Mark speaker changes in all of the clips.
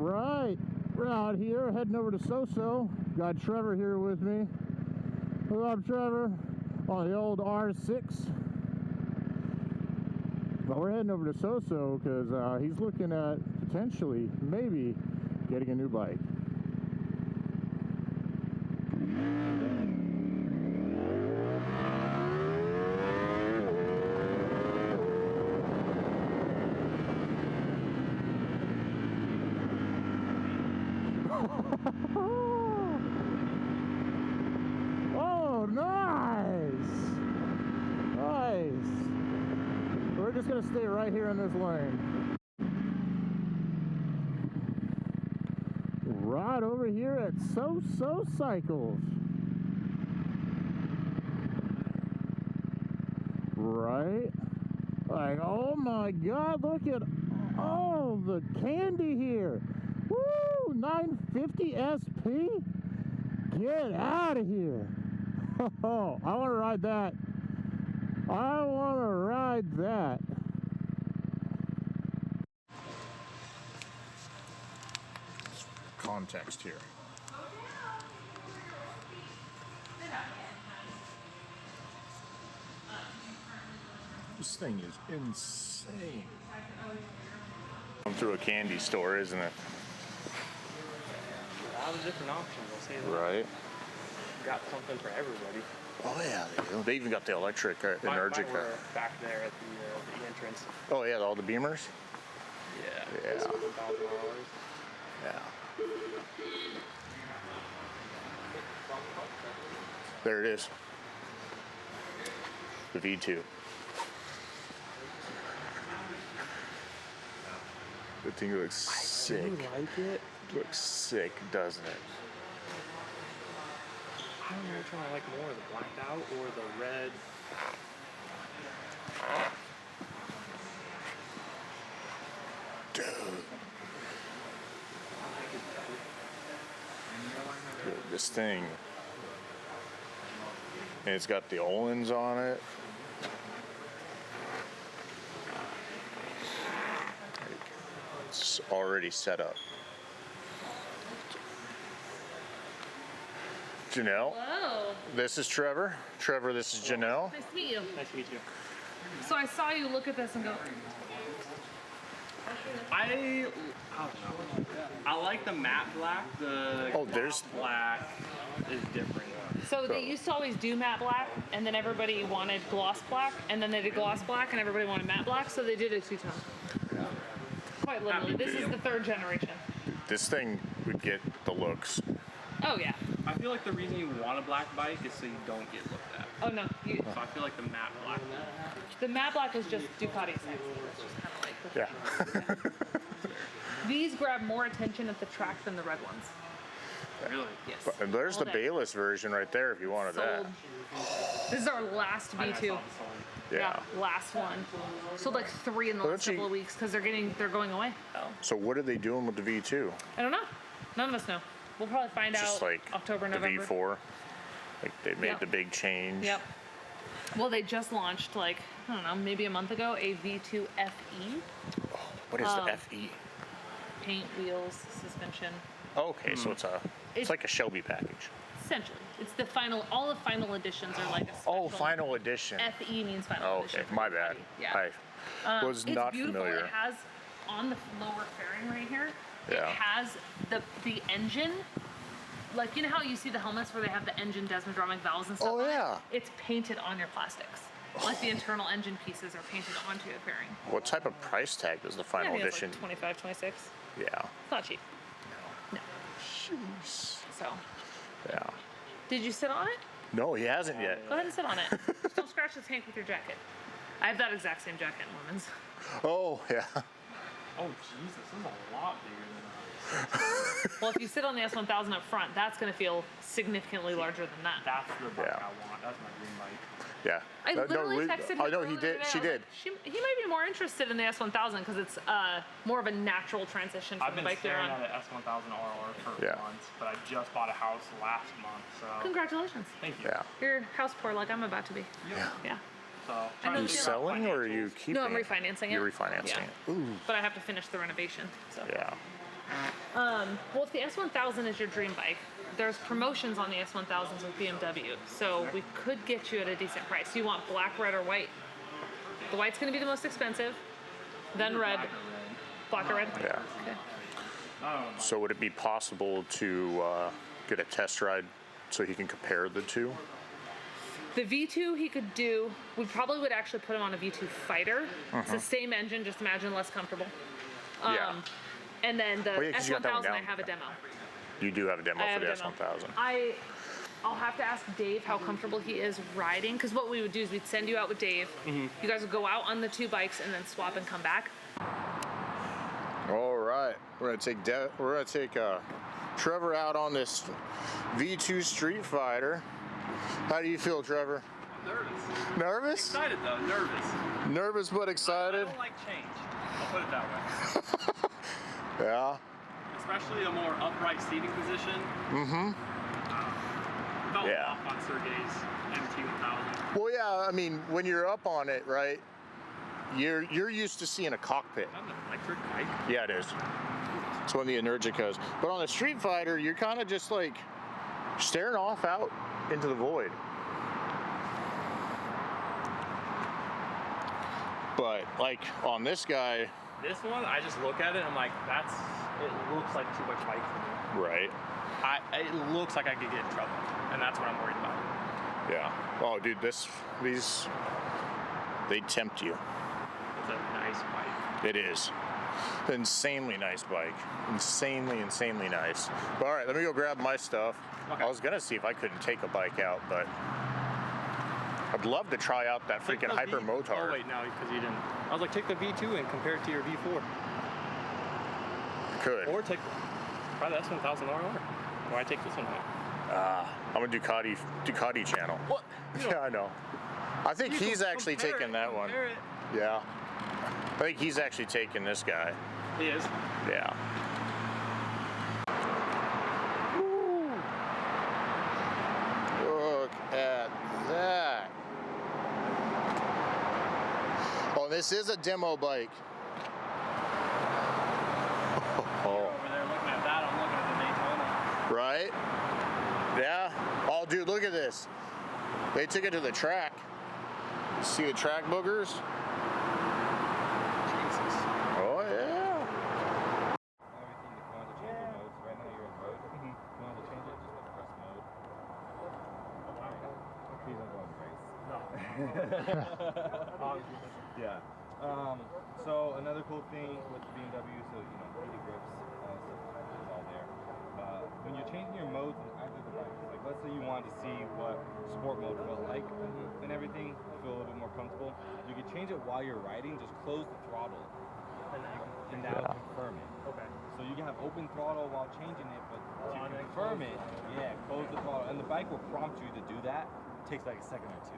Speaker 1: right, we're out here heading over to SoSo. Got Trevor here with me. What's up, Trevor? On the old R6. But we're heading over to SoSo because he's looking at potentially, maybe, getting a new bike. Oh, nice! Nice! We're just gonna stay right here in this lane. Right over here at SoSo Cycles. Right? Like, oh my God, look at all the candy here. Woo! 950 SP? Get out of here. Oh, I want to ride that. I want to ride that. Context here. This thing is insane. Come through a candy store, isn't it?
Speaker 2: A lot of different options, I'll say that.
Speaker 1: Right.
Speaker 2: Got something for everybody.
Speaker 1: Oh yeah, they do. They even got the electric Energica.
Speaker 2: Mine were back there at the entrance.
Speaker 1: Oh yeah, all the Beamers.
Speaker 2: Yeah.
Speaker 1: Yeah.
Speaker 2: $1,000.
Speaker 1: Yeah. There it is. The V2. The thing looks sick.
Speaker 2: I do like it.
Speaker 1: Looks sick, doesn't it?
Speaker 2: I don't know which one I like more, the blacked out or the red.
Speaker 1: Dude. Dude, this thing. And it's got the Olins on it. It's already set up. Janelle.
Speaker 3: Hello.
Speaker 1: This is Trevor. Trevor, this is Janelle.
Speaker 3: Nice to meet you.
Speaker 2: Nice to meet you.
Speaker 3: So I saw you look at this and go,
Speaker 2: I don't know. I like the matte black. The
Speaker 1: there's
Speaker 2: black is different.
Speaker 3: so they used to always do matte black, and then everybody wanted gloss black, and then they did gloss black, and everybody wanted matte black, so they did it two-tone. Quite literally. This is the third generation.
Speaker 1: this thing would get the looks.
Speaker 3: Oh, yeah.
Speaker 2: I feel like the reason you want a black bike is so you don't get looked at.
Speaker 3: Oh, no.
Speaker 2: So I feel like the matte black.
Speaker 3: The matte black is just Ducati sexy. It's just kind of like the
Speaker 1: Yeah.
Speaker 3: These grab more attention at the track than the red ones.
Speaker 2: Really?
Speaker 3: Yes.
Speaker 1: And there's
Speaker 3: All
Speaker 1: the
Speaker 3: day.
Speaker 1: Bayless version right there if you wanted
Speaker 3: Sold.
Speaker 1: that.
Speaker 3: This is our last V2.
Speaker 1: Yeah.
Speaker 3: Last one. Sold like 3 in the
Speaker 1: Well,
Speaker 3: last
Speaker 1: don't you-
Speaker 3: couple of weeks because they're going away. Oh.
Speaker 1: So what are they doing with the V2?
Speaker 3: I don't know. None of us know. We'll probably find
Speaker 1: Just
Speaker 3: out
Speaker 1: like
Speaker 3: October,
Speaker 1: the
Speaker 3: November.
Speaker 1: V4. Like they made
Speaker 3: Yep.
Speaker 1: the big change.
Speaker 3: Yep. Well, they just launched like, I don't know, maybe a month ago, a V2 FE.
Speaker 1: What is the FE?
Speaker 3: Paint, wheels, suspension.
Speaker 1: Okay, so it's
Speaker 3: It's-
Speaker 1: like a Shelby package.
Speaker 3: Essentially. It's the final, all the final editions are like a special.
Speaker 1: Oh, final edition.
Speaker 3: FE means final
Speaker 1: Oh,
Speaker 3: edition.
Speaker 1: okay,
Speaker 3: for
Speaker 1: my bad.
Speaker 3: Ducati. Yeah.
Speaker 1: I was
Speaker 3: It's
Speaker 1: not
Speaker 3: beautiful.
Speaker 1: familiar.
Speaker 3: It has, on the lower fairing right here, it
Speaker 1: Yeah.
Speaker 3: has the engine. Like, you know how you see the helmets where they have the engine desmodromic valves and stuff
Speaker 1: Oh,
Speaker 3: on it?
Speaker 1: yeah.
Speaker 3: It's painted on your plastics. Like the internal engine pieces are painted onto your fairing.
Speaker 1: What type of price tag does the
Speaker 3: Yeah, I
Speaker 1: final
Speaker 3: think it's
Speaker 1: edition?
Speaker 3: like 25, 26.
Speaker 1: Yeah.
Speaker 3: It's not cheap. No.
Speaker 1: Jeez.
Speaker 3: So,
Speaker 1: Yeah.
Speaker 3: did you sit on it?
Speaker 1: No, he hasn't yet.
Speaker 3: Go ahead and sit on it. Just don't scratch the tank with your jacket. I have that exact same jacket in women's.
Speaker 1: Oh, yeah.
Speaker 2: Oh, Jesus, this is a lot bigger than ours.
Speaker 3: Well, if you sit on the S1000 up front, that's going to feel significantly larger than that.
Speaker 2: That's the bike
Speaker 1: Yeah.
Speaker 2: I want. That's my dream bike.
Speaker 1: Yeah.
Speaker 3: I literally texted him.
Speaker 1: I know he
Speaker 3: earlier
Speaker 1: did.
Speaker 3: today.
Speaker 1: She
Speaker 3: I was
Speaker 1: did.
Speaker 3: like, he might be more interested in the S1000 because it's more of a natural transition from
Speaker 2: I've
Speaker 3: the
Speaker 2: been
Speaker 3: bike they're
Speaker 2: staring
Speaker 3: on.
Speaker 2: at an S1000 RR for
Speaker 1: Yeah.
Speaker 2: months, but I just bought a house last month, so
Speaker 3: Congratulations.
Speaker 2: thank you.
Speaker 1: Yeah.
Speaker 3: You're house poor like I'm about to be. Yeah.
Speaker 2: So
Speaker 3: I know
Speaker 2: trying
Speaker 1: Are
Speaker 2: to
Speaker 1: you
Speaker 3: feel
Speaker 1: selling or are you
Speaker 2: financials.
Speaker 1: keeping
Speaker 3: No, I'm
Speaker 1: it?
Speaker 3: refinancing it.
Speaker 1: You're refinancing
Speaker 3: Yeah.
Speaker 1: it. Ooh.
Speaker 3: But I have to finish the renovation. So.
Speaker 1: Yeah.
Speaker 3: Well, if the S1000 is your dream bike, there's promotions on the S1000s with BMW, so we could get you at a decent price. You want black, red, or white? The white's going to be the most expensive, then red. Black or red?
Speaker 4: Yeah.
Speaker 3: Okay.
Speaker 4: So would it be possible to get a test ride so he can compare the two?
Speaker 3: The V2 he could do, we probably would actually put him on a V2 Fighter. It's the same engine, just imagine less comfortable.
Speaker 4: Yeah.
Speaker 3: And then the
Speaker 4: 'cause you got that one
Speaker 3: S1000, I
Speaker 4: down.
Speaker 3: have a demo.
Speaker 4: You do have a demo
Speaker 3: I
Speaker 4: for
Speaker 3: have
Speaker 4: the
Speaker 3: a demo.
Speaker 4: S1000.
Speaker 3: I'll have to ask Dave how comfortable he is riding, because what we would do is we'd send you out with Dave. You guys would go out on the two bikes and then swap and come back.
Speaker 4: All right, we're gonna take Trevor out on this V2 Street Fighter. How do you feel, Trevor?
Speaker 2: Nervous.
Speaker 4: Nervous?
Speaker 2: Excited though, nervous.
Speaker 4: Nervous but
Speaker 2: I
Speaker 4: excited?
Speaker 2: don't like change. I'll put it that way.
Speaker 4: Yeah.
Speaker 2: Especially a more upright seating position. Felt
Speaker 4: Yeah.
Speaker 2: off on Sergey's MT1000.
Speaker 4: Well, yeah. I mean, when you're up on it, right? You're used to seeing a cockpit.
Speaker 2: Is that an electric bike?
Speaker 4: Yeah, it is. It's one of the Energicas. But on the Street Fighter, you're kind of just like staring off out into the void. But like on this guy,
Speaker 2: This one, I just look at it and I'm like, it looks like too much bike for me.
Speaker 4: right?
Speaker 2: It looks like I could get in trouble, and that's what I'm worried about.
Speaker 4: Yeah. Oh, dude, these, they tempt you.
Speaker 2: It's a nice bike.
Speaker 4: It is. Insanely nice bike. Insanely nice. But all right, let me go grab my stuff.
Speaker 2: Okay.
Speaker 4: I was gonna see if I couldn't take a bike out, but I'd love to try out that freaking Hyper Motard.
Speaker 2: Oh wait, no, because you didn't. I was like, take the V2 and compare it to your V4.
Speaker 4: Could.
Speaker 2: Or try the S1000 RR. Why take this one out?
Speaker 4: I'm a Ducati channel.
Speaker 2: What?
Speaker 4: Yeah, I know. I think he's actually taking that one.
Speaker 2: Compare it.
Speaker 4: Yeah. I think he's actually taking this guy.
Speaker 2: He is.
Speaker 4: Yeah. Look at that. Oh, this is a demo bike.
Speaker 2: You're over there looking at that, I'm looking at the Daytona.
Speaker 4: Right? Yeah. Oh, dude, look at this. They took it to the track. See the track boogers?
Speaker 2: Jesus.
Speaker 4: Oh, yeah.
Speaker 5: Everything, if you want to change your modes, right now you're in mode. If you want to change it, just press mode. Please don't go in race.
Speaker 2: No.
Speaker 5: Yeah. So another cool thing with the BMW, so heated grips, all that stuff is all there. When you're changing your modes in either the bikes, like let's say you wanted to see what sport mode felt like and everything, feel a little bit more comfortable, you can change it while you're riding, just close the throttle and that'll confirm it.
Speaker 2: Okay.
Speaker 5: So you can have open throttle while changing it, but to confirm it, close the throttle. And the bike will prompt you to do that. It takes like a second or two.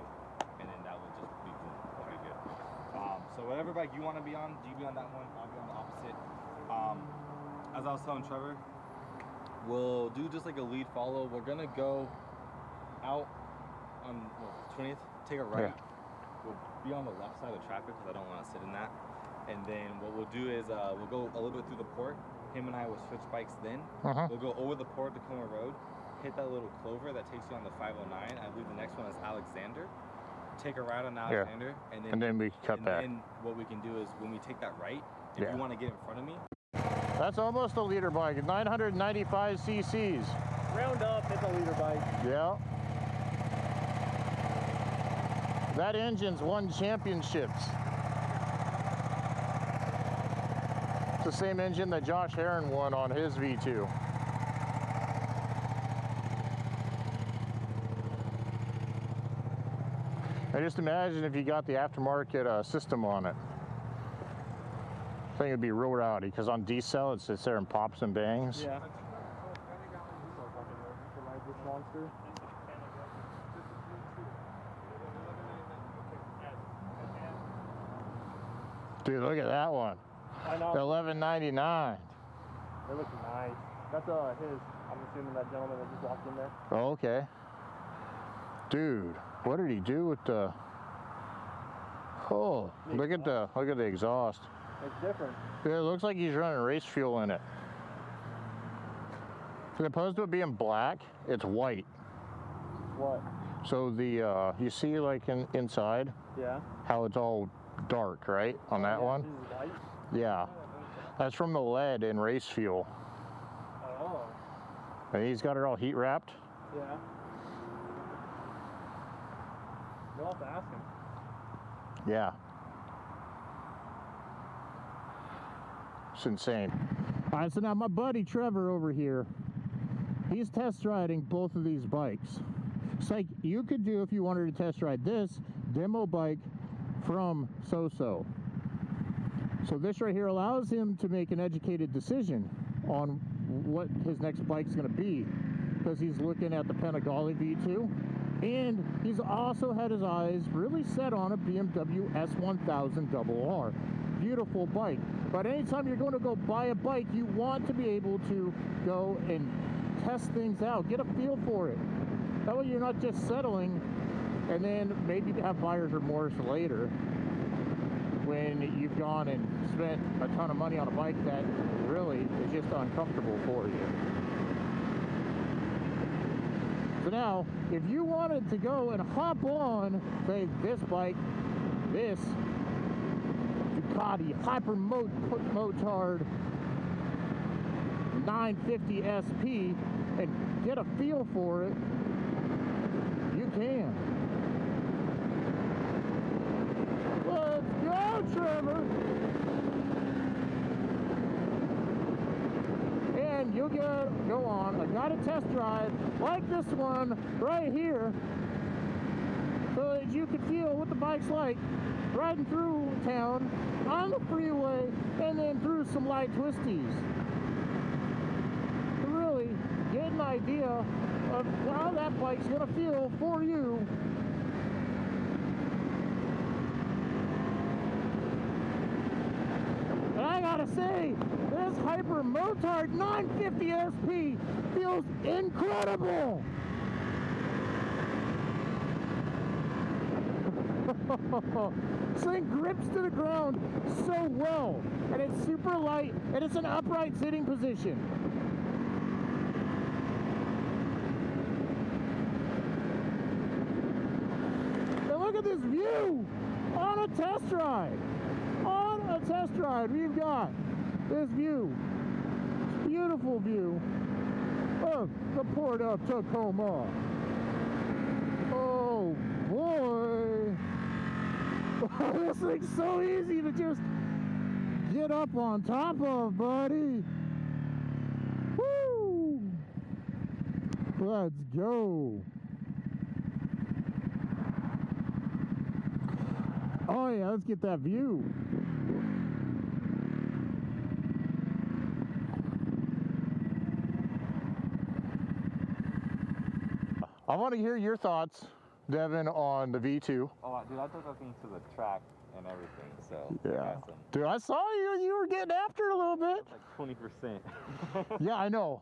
Speaker 5: And then that will just be cool. That'll be good. So whatever bike you want to be on, you be on that one, I'll be on the opposite. As I was telling Trevor, we'll do just like a lead follow. We're going to go out on the 20th, take a right.
Speaker 4: Yeah.
Speaker 5: We'll be on the left side of traffic because I don't want to sit in that. And then what we'll do is we'll go a little bit through the port. Him and I will switch bikes then. We'll go over the port to Tacoma Road, hit that little clover that takes you on the 509. I believe the next one is Alexander. Take a ride on Alexander, and then
Speaker 4: we cut back.
Speaker 5: And then what we can do is when we take that right, if you want to get in front of me.
Speaker 4: That's almost a liter bike, 995 cc's.
Speaker 2: Round up, it's a liter bike.
Speaker 4: Yeah. That engine's won championships. It's the same engine that Josh Heron won on his V2. I just imagine if you got the aftermarket system on it. I think it'd be real rowdy because on D-Cell it sits there and pops and bangs.
Speaker 2: Yeah.
Speaker 1: Dude, look at that one.
Speaker 2: I know.
Speaker 1: $11.99.
Speaker 2: They look nice. That's his. I'm assuming that gentleman that just walked in there.
Speaker 1: Oh, okay. Dude, what did he do with the? Oh, look at the exhaust.
Speaker 2: It's different.
Speaker 1: Yeah, it looks like he's running race fuel in it. As opposed to it being black, it's white.
Speaker 5: What?
Speaker 1: So the you see like inside
Speaker 5: Yeah.
Speaker 1: how it's all dark, right? On that one?
Speaker 5: This is white?
Speaker 1: Yeah. That's from the lead in race fuel.
Speaker 5: Oh.
Speaker 1: And he's got it all heat wrapped.
Speaker 5: Yeah. We'll have to ask him.
Speaker 1: Yeah. It's insane. All right, so now my buddy Trevor over here, he's test riding both of these bikes. It's like you could do if you wanted to test ride this demo bike from SoSo. So this right here allows him to make an educated decision on what his next bike's going to be, because he's looking at the Panigale V2, and he's also had his eyes really set on a BMW S1000 RR. Beautiful bike. But anytime you're going to go buy a bike, you want to be able to go and test things out, get a feel for it. That way you're not just settling and then maybe have buyer's remorse later when you've gone and spent a ton of money on a bike that really is just uncomfortable for you. So now, if you wanted to go and hop on, say, this bike, this Ducati Hypermotard 950 SP, and get a feel for it, you can. Let's go, Trevor! And you'll go on a guided test drive like this one right here, so that you can feel what the bike's like riding through town, on the freeway, and then through some light twisties. To really get an idea of how that bike's gonna feel for you. And I gotta say, this Hypermotard 950 SP feels incredible! This thing grips to the ground so well, and it's super light, and it's an upright sitting position. And look at this view on a test ride. On a test ride, we've got this view. This beautiful view of the Port of Tacoma. Oh boy. This thing's so easy to just get up on top of, buddy. Woo! Let's go. Oh yeah, let's get that view. I want to hear your thoughts, Devin, on the V2.
Speaker 5: Oh, dude, I took that thing to the track and everything, so
Speaker 1: Yeah. Dude, I saw you were getting after it a little bit.
Speaker 5: like 20%.
Speaker 1: Yeah, I know.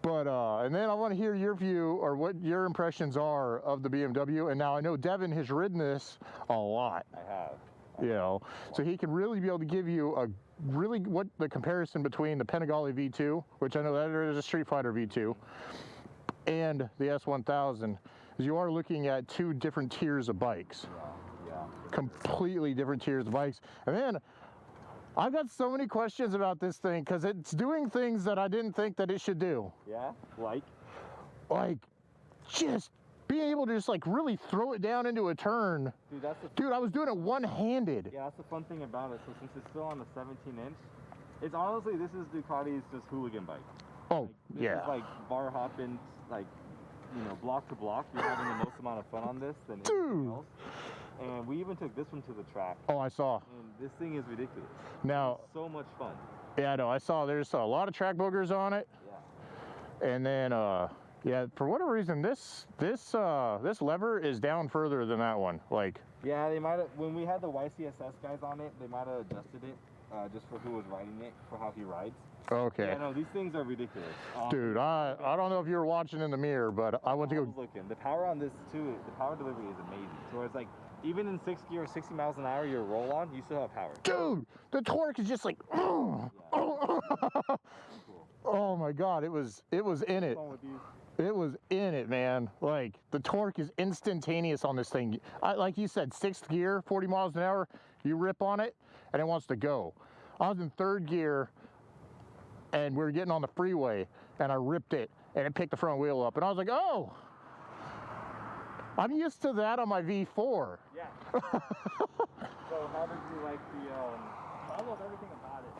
Speaker 1: But, and then I want to hear your view or what your impressions are of the BMW. And now I know Devin has ridden this a lot.
Speaker 5: I have.
Speaker 1: You know, so he can really be able to give you a really what the comparison between the Panigale V2, which I know that is a Street Fighter V2, and the S1000, is you are looking at two different tiers of bikes.
Speaker 5: Yeah.
Speaker 1: Completely different tiers of bikes. And then I've got so many questions about this thing because it's doing things that I didn't think that it should do.
Speaker 5: Yeah? Like
Speaker 1: Just being able to just like really throw it down into a turn.
Speaker 5: Dude, that's the
Speaker 1: Dude, I was doing it one-handed.
Speaker 5: Yeah, that's the fun thing about it. So since it's still on the 17-inch, it's honestly, this is Ducati's just hooligan bike.
Speaker 1: Oh,
Speaker 5: This
Speaker 1: yeah.
Speaker 5: is like bar hopping, like, you know, block to block. You're having the most amount of fun on this than
Speaker 1: Dude.
Speaker 5: anything else. And we even took this one to the track.
Speaker 1: Oh, I saw.
Speaker 5: And this thing is ridiculous.
Speaker 1: Now,
Speaker 5: It's so much fun.
Speaker 1: yeah, I know. I saw there's a lot of track boogers on it.
Speaker 5: Yeah.
Speaker 1: And then, yeah, for whatever reason, this lever is down further than that one. Like,
Speaker 5: Yeah, they might have, when we had the YCSS guys on it, they might have adjusted it just for who was riding it, for how he rides.
Speaker 1: okay.
Speaker 5: Yeah, no, these things are ridiculous.
Speaker 1: Dude, I don't know if you were watching in the mirror, but I went to
Speaker 5: I
Speaker 1: go.
Speaker 5: was looking. The power on this too, the power delivery is amazing. So it's like, even in 6th gear, 60 miles an hour, your roll on, you still have power.
Speaker 1: Dude, the torque is just like,
Speaker 5: Cool.
Speaker 1: Oh my God, it was in it. It was in it, man. Like, the torque is instantaneous on this thing. Like you said, 6th gear, 40 miles an hour, you rip on it, and it wants to go. I was in 3rd gear, and we were getting on the freeway, and I ripped it, and it picked the front wheel up, and I was like, oh, I'm used to that on my V4.
Speaker 5: Yeah. So how did you like the, I love everything about it.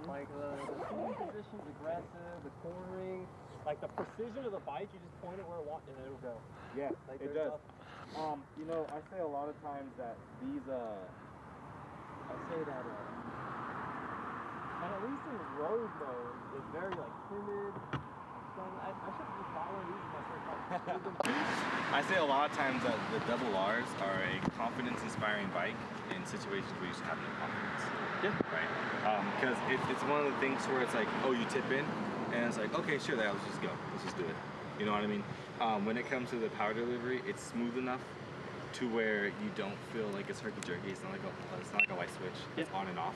Speaker 5: Like the seating position's aggressive, the cornering, like the precision of the bike, you just point it where it wants and it'll go. Yeah, like it does. You know, I say a lot of times that these, and at least in road mode, it's very like timid. I should be following these my first time. I say a lot of times that the double R's are a confidence-inspiring bike in situations where you just have no confidence. Yeah. Right? Because it's one of the things where it's like, oh, you tip in, and it's like, okay, sure, let's just go. Let's just do it. You know what I mean? When it comes to the power delivery, it's smooth enough to where you don't feel like it's herky-jerky. It's not like a light switch. It's on and off.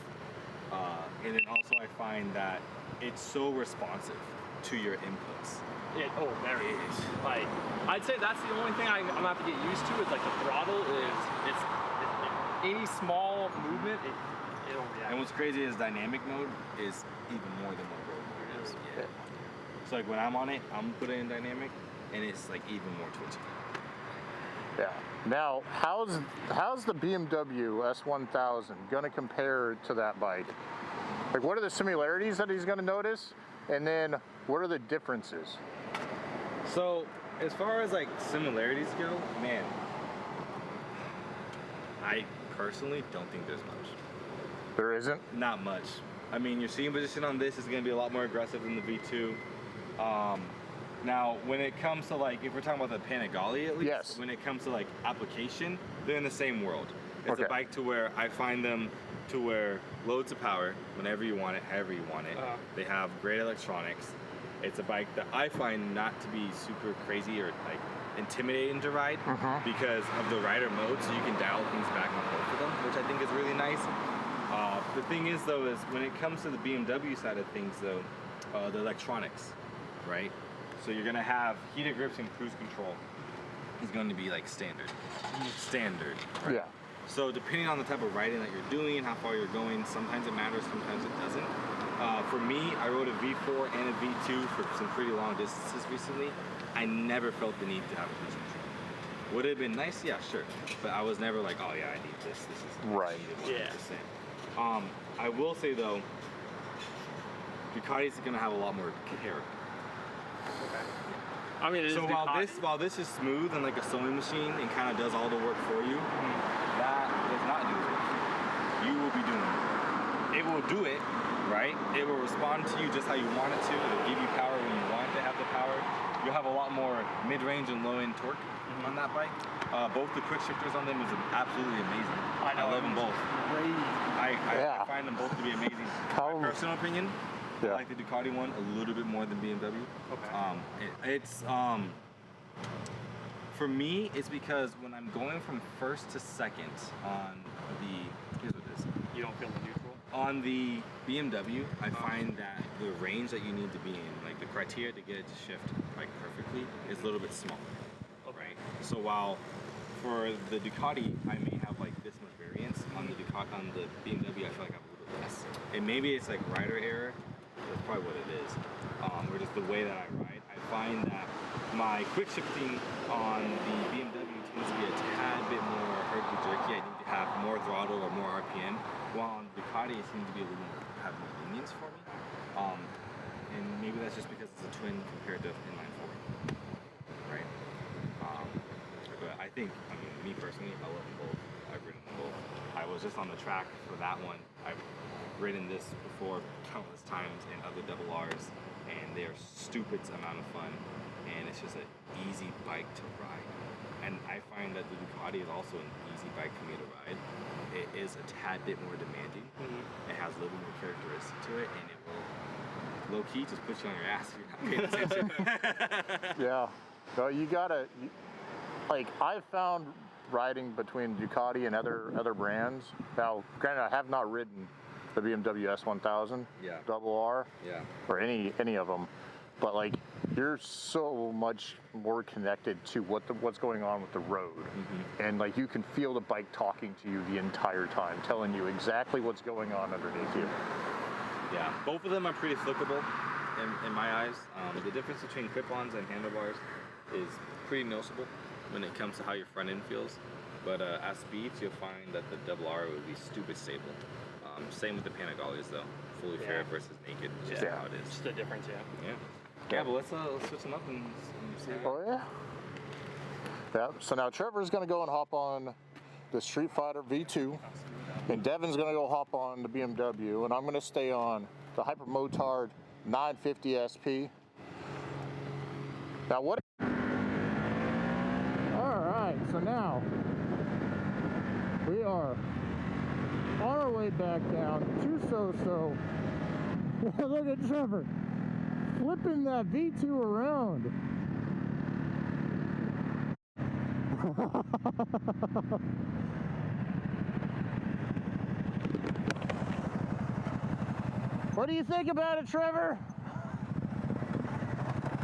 Speaker 5: And then also I find that it's so responsive to your inputs.
Speaker 6: Very. Like, I'd say that's the only thing I'm gonna have to get used to is like the throttle it's any small movement, it'll react.
Speaker 5: And what's crazy is dynamic mode is even more than what road mode is. Yeah. So like when I'm on it, I'm putting in dynamic, and it's like even more twitchy.
Speaker 1: Yeah. Now, how's the BMW S1000 gonna compare to that bike? Like, what are the similarities that he's gonna notice? And then, what are the differences?
Speaker 5: So, as far as like similarities go, man, I personally don't think there's much.
Speaker 1: There isn't?
Speaker 5: Not much. I mean, your seating position on this is going to be a lot more aggressive than the V2. Now, when it comes to like, if we're talking about the Panigale at least,
Speaker 1: yes.
Speaker 5: When it comes to like application, they're in the same world. It's a bike to where I find them to where loads of power whenever you want it, however you want it. They have great electronics. It's a bike that I find not to be super crazy or like intimidating to ride because of the rider mode, so you can dial things back on both of them, which I think is really nice. The thing is though, is when it comes to the BMW side of things though, the electronics, right? So you're gonna have heated grips and cruise control is going to be like standard, right? Yeah. So depending on the type of riding that you're doing, how far you're going, sometimes it matters, sometimes it doesn't. For me, I rode a V4 and a V2 for some pretty long distances recently. I never felt the need to have a cruise control. Would it have been nice? Yeah, sure. But I was never like, oh yeah, I need this. This is
Speaker 1: right.
Speaker 5: Yeah. I will say though, Ducati's gonna have a lot more character.
Speaker 6: Okay. I mean,
Speaker 5: so while this is smooth and like a sewing machine and kind of does all the work for you, that does not do it. You will be doing it. It will do it, right? It will respond to you just how you want it to. It'll give you power when you want it to have the power. You'll have a lot more mid-range and low-end torque on that bike. Both the quick shifters on them is absolutely amazing. I love them both. I find them both to be amazing. My personal opinion, I like the Ducati one a little bit more than BMW. Okay. For me, it's because when I'm going from first to second on here's what it is.
Speaker 6: You don't feel the neutral?
Speaker 5: On the BMW, I find that the range that you need to be in, like the criteria to get it to shift like perfectly, is a little bit smaller. Right? So while for the Ducati, I may have like this much variance, on the BMW, I feel like I have a little bit less. And maybe it's like rider error. That's probably what it is. Or just the way that I ride. I find that my quick shifting on the BMW tends to be a tad bit more herky-jerky. I need to have more throttle or more RPM. While on Ducati, it seems to be a little more, have more lenience for me. And maybe that's just because it's a twin compared to inline four. Right? But I think, me personally, I love them both. I've ridden them both. I was just on the track for that one. I've ridden this before countless times in other double R's, and they are stupid amount of fun, and it's just an easy bike to ride. And I find that the Ducati is also an easy bike for me to ride. It is a tad bit more demanding. It has a little bit more characteristic to it, and it will low-key just put you on your ass if you're not paying attention.
Speaker 1: Yeah. No, you gotta, like, I've found riding between Ducati and other brands. Now, granted, I have not ridden
Speaker 4: the BMW S1000
Speaker 5: Yeah.
Speaker 4: double R,
Speaker 5: Yeah.
Speaker 4: or any of them, but like you're so much more connected to what's going on with the road, and like you can feel the bike talking to you the entire time, telling you exactly what's going on underneath you.
Speaker 5: Yeah, both of them are pretty flickable in my eyes. The difference between clip-ons and handlebars is pretty noticeable when it comes to how your front end feels. But at speeds, you'll find that the double R would be stupid stable. Same with the Panigales though, fully fair versus naked. Just how it is.
Speaker 6: Just the difference, yeah.
Speaker 5: Yeah, but let's switch them up and see.
Speaker 4: Oh yeah. Yeah. So now Trevor's gonna go and hop on the Street Fighter V2, and Devin's gonna go hop on the BMW, and I'm gonna stay on the Hypermotard 950 SP. Now what?
Speaker 1: All right, so now we are on our way back down to SoSo. Look at Trevor flipping that V2 around. What do you think about it, Trevor?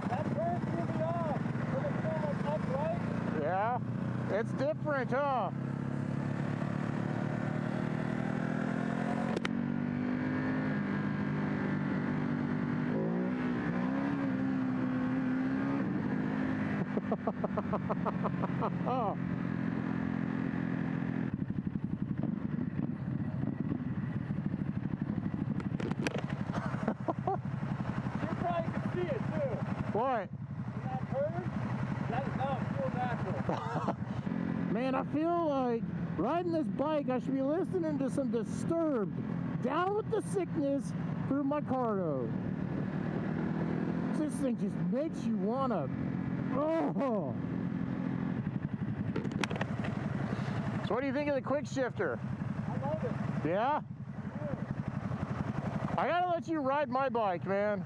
Speaker 6: That turn threw me off. When it's so much upright.
Speaker 1: Yeah, it's different, huh? Oh.
Speaker 6: You probably can see it too.
Speaker 1: What?
Speaker 6: In that turn, that is not full natural.
Speaker 1: Man, I feel like riding this bike, I should be listening to some Disturbed. Down with the sickness through my cardo. This thing just makes you wanna. Oh. So what do you think of the quick shifter?
Speaker 6: I love it.
Speaker 1: Yeah? I gotta let you ride my bike, man.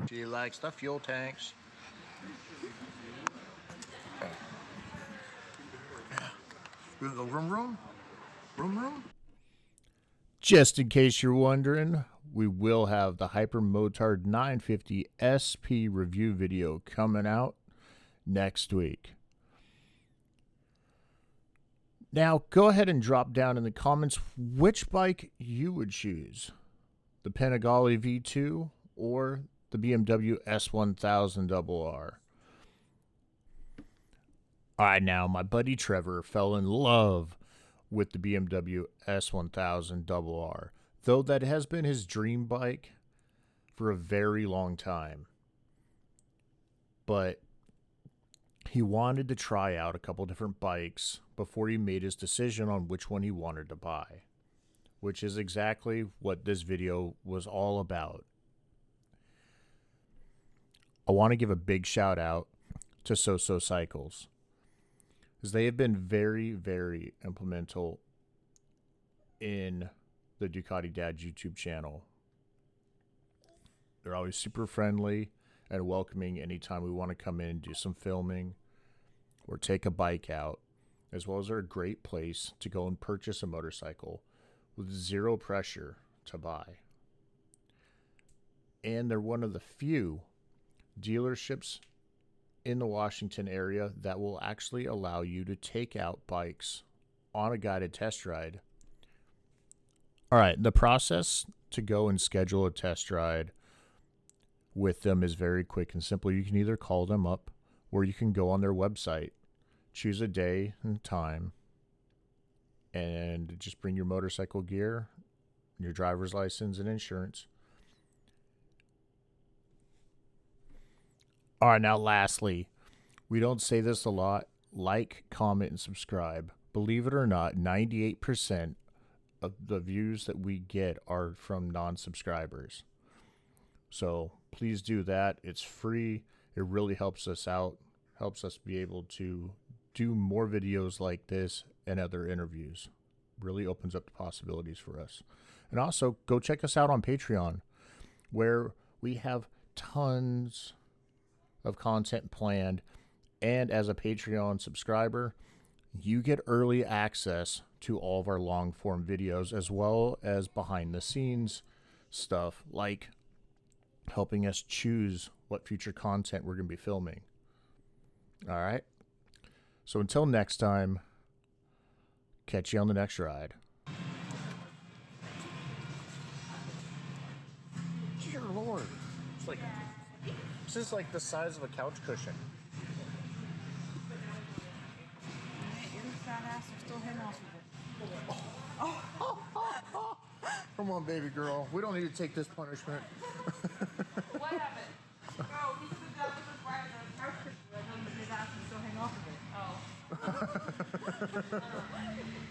Speaker 4: She likes the fuel tanks. You wanna go vroom vroom? Vroom vroom? Just in case you're wondering, we will have the Hypermotard 950 SP review video coming out next week. Now, go ahead and drop down in the comments which bike you would choose. The Panigale V2 or the BMW S1000 RR. All right, now, my buddy Trevor fell in love with the BMW S1000 RR, though that has been his dream bike for a very long time. But he wanted to try out a couple different bikes before he made his decision on which one he wanted to buy, which is exactly what this video was all about. I want to give a big shout out to SoSo Cycles, because they have been very, very implemental in the Ducati Dad YouTube channel. They're always super friendly and welcoming anytime we want to come in and do some filming or take a bike out, as well as they're a great place to go and purchase a motorcycle with zero pressure to buy. And they're one of the few dealerships in the Washington area that will actually allow you to take out bikes on a guided test ride. All right, the process to go and schedule a test ride with them is very quick and simple. You can either call them up or you can go on their website, choose a day and time, and just bring your motorcycle gear, your driver's license, and insurance. All right, now lastly, we don't say this a lot. Like, comment, and subscribe. Believe it or not, 98% of the views that we get are from non-subscribers. So please do that. It's free. It really helps us out, helps us be able to do more videos like this and other interviews. Really opens up the possibilities for us. And also, go check us out on Patreon, where we have tons of content planned. And as a Patreon subscriber, you get early access to all of our long form videos, as well as behind the scenes stuff, like helping us choose what future content we're going to be filming. All right. So until next time, catch you on the next ride. Dear Lord. It's like, this is like the size of a couch cushion. Come on, baby girl. We don't need to take this punishment.
Speaker 3: What happened?
Speaker 7: Oh, he stood down with his wife on the couch cushion and his ass is still hanging off of it.
Speaker 3: Oh.